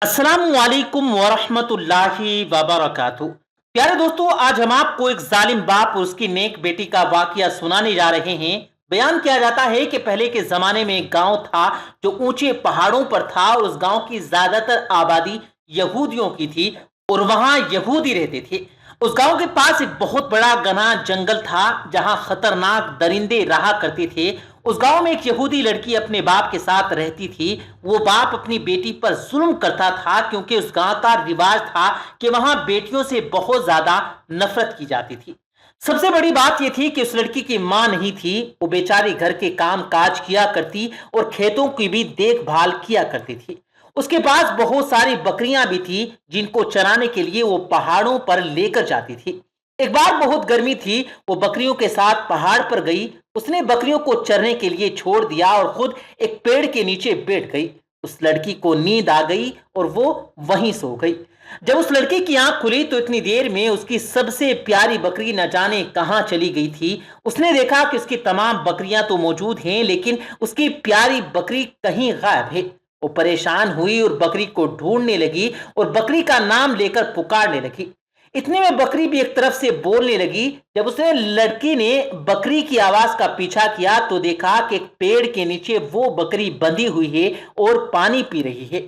अस्सलाम वालेकुम वरहमतुल्लाहि वबरकातुहू। प्यारे दोस्तों, आज हम आपको एक जालिम बाप और उसकी नेक बेटी का वाकया सुनाने जा रहे हैं। बयान किया जाता है कि पहले के जमाने में एक गांव था जो ऊंचे पहाड़ों पर था और उस गांव की ज्यादातर आबादी यहूदियों की थी और वहां यहूदी रहते थे। उस गांव के पास एक बहुत बड़ा घना जंगल था जहां खतरनाक दरिंदे रहा करते थे। उस गांव में एक यहूदी लड़की अपने बाप के साथ रहती थी। वो बाप अपनी बेटी पर जुल्म करता था क्योंकि उस गांव का रिवाज था कि वहां बेटियों से बहुत ज्यादा नफरत की जाती थी। सबसे बड़ी बात यह थी कि उस लड़की की मां नहीं थी। वो बेचारी घर के काम काज किया करती और खेतों की भी देखभाल किया करती थी। उसके पास बहुत सारी बकरियां भी थी जिनको चराने के लिए वो पहाड़ों पर लेकर जाती थी। एक बार बहुत गर्मी थी, वो बकरियों के साथ पहाड़ पर गई। उसने बकरियों को चरने के लिए छोड़ दिया और खुद एक पेड़ के नीचे बैठ गई। उस लड़की को नींद आ गई और वो वहीं सो गई। जब उस लड़की की आंख खुली तो इतनी देर में उसकी सबसे प्यारी बकरी न जाने कहां चली गई थी। उसने देखा कि उसकी तमाम बकरियां तो मौजूद हैं, लेकिन उसकी प्यारी बकरी कहीं गायब है। वो परेशान हुई और बकरी को ढूंढने लगी और बकरी का नाम लेकर पुकारने लगी। इतने में बकरी भी एक तरफ से बोलने लगी। जब उसने लड़की ने बकरी की आवाज का पीछा किया तो देखा कि एक पेड़ के नीचे वो बकरी बंधी हुई है और पानी पी रही है।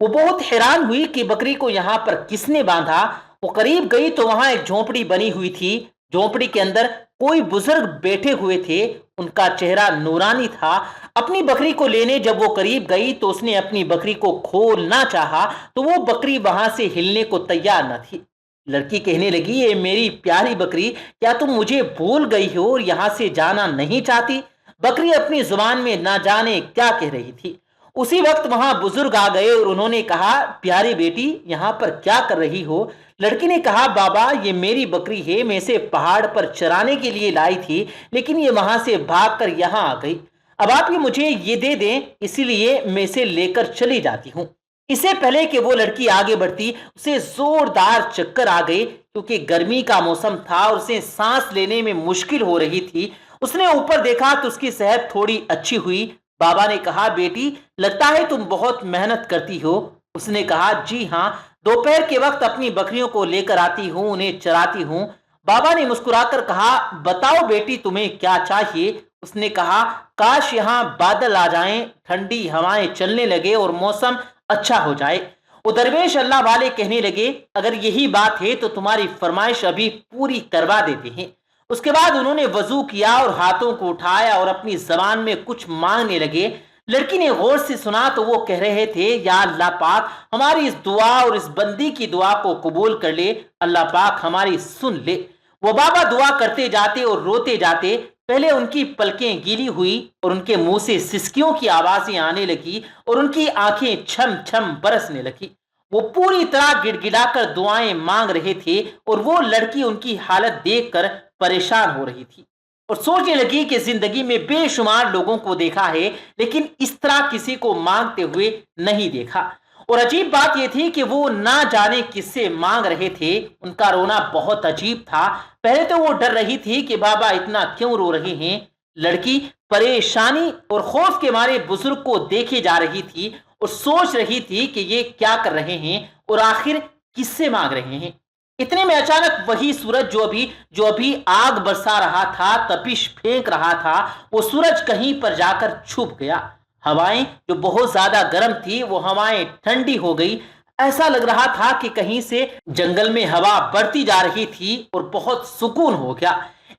वो बहुत हैरान हुई कि बकरी को यहां पर किसने बांधा। वो करीब गई तो वहां एक झोंपड़ी बनी हुई थी। झोंपड़ी के अंदर कोई बुजुर्ग बैठे हुए थे। उनका चेहरा नूरानी था। अपनी बकरी को लेने जब वो करीब गई तो उसने अपनी बकरी को खोलना चाहा तो वो बकरी वहां से हिलने को तैयार न थी। लड़की कहने लगी, ये मेरी प्यारी बकरी, क्या तुम मुझे भूल गई हो और यहां से जाना नहीं चाहती? बकरी अपनी जुबान में ना जाने क्या कह रही थी। उसी वक्त वहां बुजुर्ग आ गए और उन्होंने कहा, प्यारी बेटी, यहां पर क्या कर रही हो? लड़की ने कहा, बाबा, ये मेरी बकरी है। मैं इसे पहाड़ पर चराने के लिए लाई थी, लेकिन ये वहां से भागकर यहां आ गई। अब आप ये मुझे ये दे दें, इसीलिए मैं इसे लेकर चली जाती हूँ। इससे पहले कि वो लड़की आगे बढ़ती, उसे जोरदार चक्कर आ गए क्योंकि गर्मी का मौसम था और उसे सांस लेने में मुश्किल हो रही थी। उसने ऊपर देखा तो उसकी सेहत थोड़ी अच्छी हुई। बाबा ने कहा, बेटी, लगता है तुम बहुत मेहनत करती हो। उसने कहा, जी हाँ, दोपहर के वक्त अपनी बकरियों को लेकर आती हूँ, उन्हें चराती हूँ। बाबा ने मुस्कुराकर कहा, बताओ बेटी, तुम्हें क्या चाहिए? उसने कहा, काश यहाँ बादल आ जाएं, ठंडी हवाएं चलने लगे और मौसम अच्छा हो जाए। वो दरवेश अल्लाह वाले कहने लगे, अगर यही बात है तो तुम्हारी फरमाइश अभी पूरी करवा देते हैं। उसके बाद उन्होंने वजू किया और हाथों को उठाया और अपनी जबान में कुछ मांगने लगे। लड़की ने गौर से सुना तो वो कह रहे थे, या अल्लाह पाक, हमारी इस दुआ और इस बंदी की दुआ को कबूल कर ले। अल्लाह पाक हमारी सुन ले। वो बाबा दुआ करते जाते और रोते जाते। पहले उनकी पलकें गीली हुई और उनके मुंह से सिसकियों की आवाजें आने लगी और उनकी आंखें छम छम बरसने लगी। वो पूरी तरह गिड़गिड़ाकर दुआएं मांग रहे थे और वो लड़की उनकी हालत देखकर परेशान हो रही थी और सोचने लगी कि जिंदगी में बेशुमार लोगों को देखा है, लेकिन इस तरह किसी को मांगते हुए नहीं देखा। और अजीब बात यह थी कि वो ना जाने किससे मांग रहे थे। उनका रोना बहुत अजीब था। पहले तो वो डर रही थी कि बाबा इतना क्यों रो रहे हैं। लड़की परेशानी और खौफ के मारे बुजुर्ग को देखे जा रही थी और सोच रही थी कि ये क्या कर रहे हैं और आखिर किससे मांग रहे हैं। इतने में अचानक वही सूरज जो अभी आग बरसा रहा था, तपिश फेंक रहा था, वो सूरज कहीं पर जाकर छुप गया। हवाएं जो बहुत ज्यादा गर्म थी, वो हवाएं ठंडी हो गई। ऐसा लग रहा था कि कहीं से जंगल में हवा बढ़ती जा रही थी और बहुत सुकून हो गया।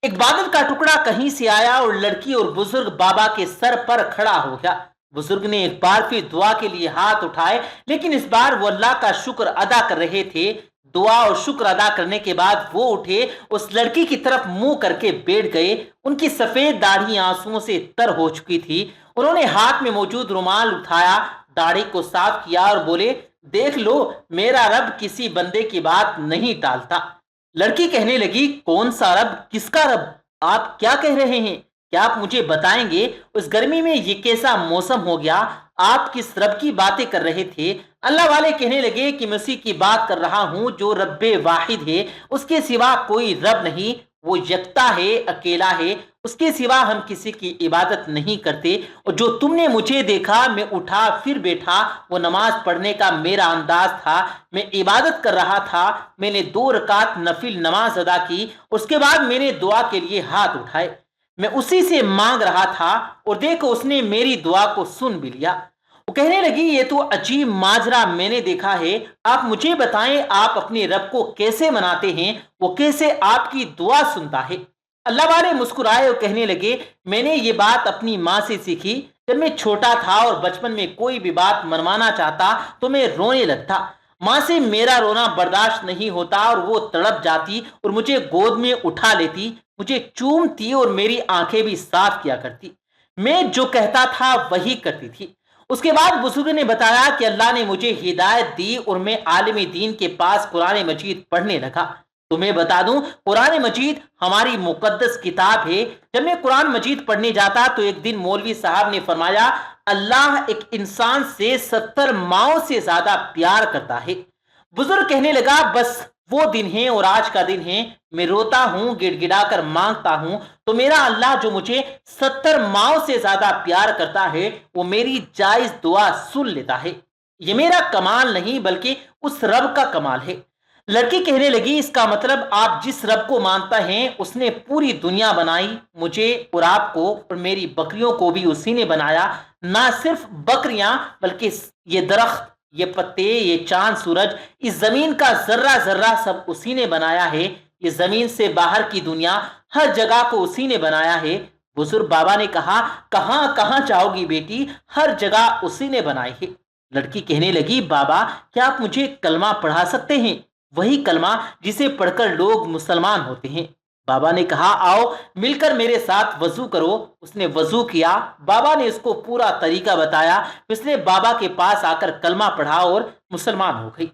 एक बादल का टुकड़ा कहीं से आया और लड़की और बुजुर्ग बाबा के सर पर खड़ा हो गया। बुजुर्ग ने एक बार फिर दुआ के लिए हाथ उठाए, लेकिन इस बार वो अल्लाह का शुक्र अदा कर रहे थे। दुआ और शुक्र अदा करने के बाद वो उठे, उस लड़की की तरफ मुंह करके बैठ गए। उनकी सफेद दाढ़ी आंसुओं से तर हो चुकी थी। उन्होंने हाथ में मौजूद रुमाल उठाया, दाढ़ी को साफ किया और बोले, देख लो, मेरा रब किसी बंदे की बात नहीं टालता। लड़की कहने लगी, कौन सा रब? किसका रब? आप क्या कह रहे हैं? क्या आप मुझे बताएंगे? उस गर्मी में ये कैसा मौसम हो गया? आप किस रब की बातें कर रहे थे? अल्लाह वाले कहने लगे कि मैं उसी की बात कर रहा हूं जो रब्बे वाहिद है, उसके सिवा कोई रब नहीं। वो यकता है, अकेला है। اس کے سوا ہم کسی کی عبادت نہیں کرتے، اور جو تم نے مجھے دیکھا میں اٹھا پھر بیٹھا وہ نماز پڑھنے کا میرا انداز تھا، میں عبادت کر رہا تھا، میں نے 2 رکعت نفل نماز ادا کی، اس کے بعد میں نے دعا کے لیے ہاتھ اٹھائے، میں اسی سے مانگ رہا تھا، اور دیکھو اس نے میری دعا کو سن بھی لیا۔ وہ کہنے لگی یہ تو عجیب ماجرا میں نے دیکھا ہے، آپ مجھے بتائیں آپ اپنے رب کو کیسے مناتے ہیں، وہ کیسے آپ کی دعا سنتا ہے؟ اللہ والے مسکرائے اور کہنے لگے میں نے یہ بات اپنی ماں سے سیکھی، جب میں چھوٹا تھا اور بچپن میں کوئی بھی بات منوانا چاہتا تو میں رونے لگتا، ماں سے میرا رونا برداشت نہیں ہوتا اور وہ تڑپ جاتی اور مجھے گود میں اٹھا لیتی، مجھے چومتی اور میری آنکھیں بھی صاف کیا کرتی، میں جو کہتا تھا وہی کرتی تھی۔ اس کے بعد بزرگ نے بتایا کہ اللہ نے مجھے ہدایت دی اور میں عالم دین کے پاس قرآن مجید پڑھنے لگا۔ تمہیں بتا دوں قرآن مجید ہماری مقدس کتاب ہے۔ جب میں قرآن مجید پڑھنے جاتا تو ایک دن مولوی صاحب نے فرمایا اللہ ایک انسان سے 70 ماؤں سے زیادہ پیار کرتا ہے۔ بزرگ کہنے لگا بس وہ دن ہے اور آج کا دن ہے، میں روتا ہوں گڑ گڑا کر مانگتا ہوں تو میرا اللہ جو مجھے 70 ماؤں سے زیادہ پیار کرتا ہے وہ میری جائز دعا سن لیتا ہے۔ یہ میرا کمال نہیں بلکہ اس رب کا کمال ہے۔ لڑکی کہنے لگی اس کا مطلب آپ جس رب کو مانتا ہیں اس نے پوری دنیا بنائی، مجھے اور آپ کو اور میری بکریوں کو بھی اسی نے بنایا، نہ صرف بکریاں بلکہ یہ درخت، یہ پتے، یہ چاند سورج، اس زمین کا ذرہ ذرہ سب اسی نے بنایا ہے، یہ زمین سے باہر کی دنیا ہر جگہ کو اسی نے بنایا ہے۔ بزرگ بابا نے کہا کہاں کہاں جاؤ گی بیٹی، ہر جگہ اسی نے بنائی ہے۔ لڑکی کہنے لگی بابا کیا آپ مجھے کلمہ پڑھا سکتے ہیں، وہی کلمہ جسے پڑھ کر لوگ مسلمان ہوتے ہیں؟ بابا نے کہا آؤ مل کر میرے ساتھ وضو کرو۔ اس نے وضو کیا، بابا نے اس کو پورا طریقہ بتایا، اس نے بابا کے پاس آ کر کلمہ پڑھا اور مسلمان ہو گئی۔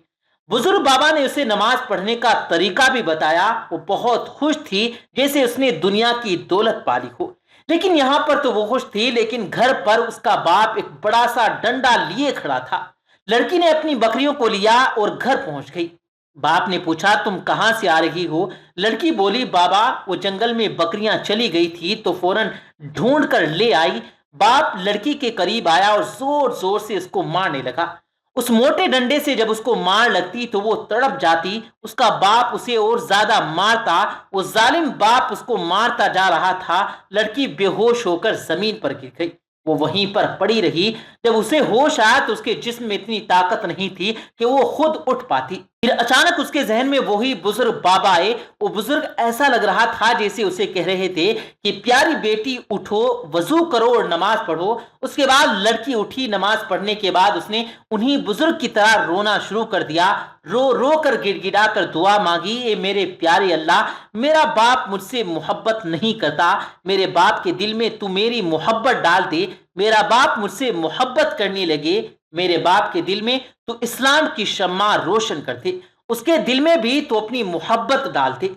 بزرگ بابا نے اسے نماز پڑھنے کا طریقہ بھی بتایا، وہ بہت خوش تھی جیسے اس نے دنیا کی دولت پالی ہو۔ لیکن یہاں پر تو وہ خوش تھی لیکن گھر پر اس کا باپ ایک بڑا سا ڈنڈا لیے کھڑا تھا۔ لڑکی نے اپنی بکریوں کو لیا اور گھر پہنچ گئی۔ باپ نے پوچھا تم کہاں سے آ رہی ہو؟ لڑکی بولی بابا وہ جنگل میں بکریاں چلی گئی تھی تو فوراً ڈھونڈ کر لے آئی۔ باپ لڑکی کے قریب آیا اور زور زور سے اس کو مارنے لگا۔ اس موٹے ڈنڈے سے جب اس کو مار لگتی تو وہ تڑپ جاتی، اس کا باپ اسے اور زیادہ مارتا، وہ ظالم باپ اس کو مارتا جا رہا تھا۔ لڑکی بے ہوش ہو کر زمین پر گر گئی، وہ وہیں پر پڑی رہی۔ جب اسے ہوش آیا تو اس کے جسم میں اتنی طاقت نہیں تھی کہ وہ خود اٹھ پاتی۔ پھر اچانک اس کے ذہن میں وہی بزرگ بابا آئے۔ وہ بزرگ ایسا لگ رہا تھا جیسے اسے کہہ رہے تھے کہ پیاری بیٹی اٹھو، وضو کرو اور نماز پڑھو۔ اس کے بعد لڑکی اٹھی، نماز پڑھنے کے بعد اس نے انہی بزرگ کی طرح رونا شروع کر دیا، رو رو کر گڑ گڑا کر دعا مانگی اے میرے پیارے اللہ، میرا باپ مجھ سے محبت نہیں کرتا، میرے باپ کے دل میں تو میری محبت ڈال دے، میرا باپ مجھ سے محبت کرنے لگے، میرے باپ کے دل میں تو اسلام کی شمع روشن کر دے، اس کے دل میں بھی تو اپنی محبت ڈال دے۔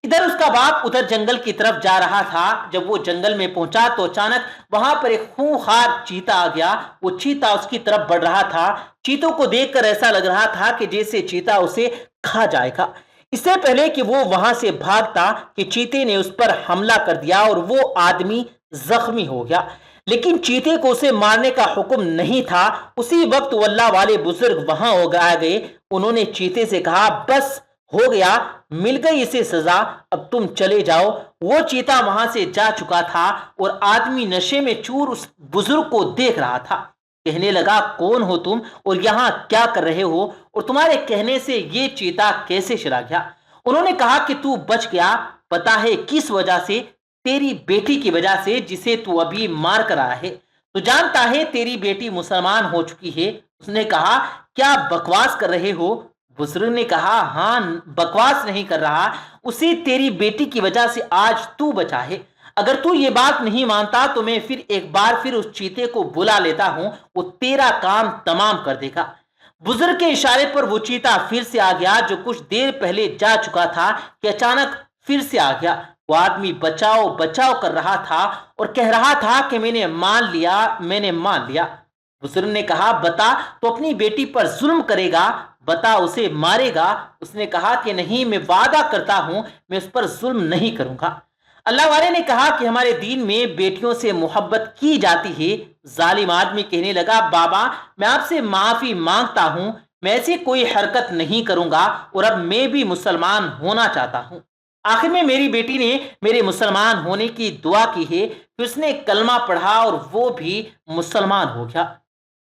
ادھر اس کا باپ ادھر جنگل کی طرف جا رہا تھا۔ جب وہ جنگل میں پہنچا تو اچانک وہاں پر ایک خونخوار چیتا آ گیا۔ وہ چیتا اس کی طرف بڑھ رہا تھا۔ چیتوں کو دیکھ کر ایسا لگ رہا تھا کہ جیسے چیتا اسے کھا جائے گا۔ اس سے پہلے کہ وہ وہاں سے بھاگتا کہ چیتے نے اس پر حملہ کر دیا اور وہ آدمی زخمی ہو گیا، لیکن چیتے کو اسے مارنے کا حکم نہیں تھا۔ اسی وقت وہ اللہ والے بزرگ وہاں ہو گئے۔ انہوں نے چیتے سے کہا بس ہو گیا، مل گئی اسے سزا، اب تم چلے جاؤ۔ وہ چیتا وہاں سے جا چکا تھا اور آدمی نشے میں چور اس بزرگ کو دیکھ رہا تھا۔ کہنے لگا کون ہو تم اور یہاں کیا کر رہے ہو، اور تمہارے کہنے سے یہ چیتا کیسے چلا گیا؟ انہوں نے کہا کہ تو بچ گیا، پتا ہے کس وجہ سے؟ تیری بیٹی کی وجہ سے جسے تو ابھی مار کر آیا ہے۔ تو جانتا ہے تیری بیٹی مسلمان ہو چکی ہے۔ اس نے کہا کیا بکواس کر رہے ہو؟ بزرگ نے کہا ہاں بکواس نہیں کر رہا، اسی تیری بیٹی کی وجہ سے آج تو بچا ہے۔ اگر تو یہ بات نہیں مانتا تو میں پھر ایک بار پھر اس چیتے کو بلا لیتا ہوں، وہ تیرا کام تمام کر دے گا۔ بزرگ کے اشارے پر وہ چیتا پھر سے آ گیا جو کچھ دیر پہلے جا چکا تھا کہ اچانک پھر سے آ گیا۔ وہ آدمی بچاؤ بچاؤ کر رہا تھا اور کہہ رہا تھا کہ میں نے مان لیا، میں نے مان لیا۔ بزرگ نے کہا بتا تو اپنی بیٹی پر ظلم کرے گا، بتا اسے مارے گا؟ اس نے کہا کہ نہیں، میں وعدہ کرتا ہوں میں اس پر ظلم نہیں کروں گا۔ अल्लाह वाले ने कहा कि हमारे दीन में बेटियों से मोहब्बत की जाती है। जालिम आदमी कहने लगा, बाबा मैं आपसे माफी मांगता हूं, मैं ऐसी कोई हरकत नहीं करूंगा और अब मैं भी मुसलमान होना चाहता हूं। आखिर में मेरी बेटी ने मेरे मुसलमान होने की दुआ की है, फिर उसने कलमा पढ़ा और वो भी मुसलमान हो गया।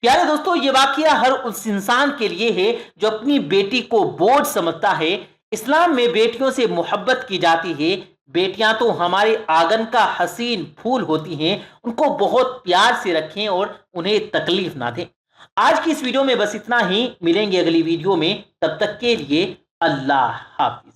प्यारे दोस्तों, ये वाकया हर उस इंसान के लिए है जो अपनी बेटी को बोझ समझता है। इस्लाम में बेटियों से मोहब्बत की जाती है। बेटियां तो हमारे आंगन का हसीन फूल होती हैं, उनको बहुत प्यार से रखें और उन्हें तकलीफ ना दें। आज की इस वीडियो में बस इतना ही, मिलेंगे अगली वीडियो में, तब तक के लिए अल्लाह हाफिज।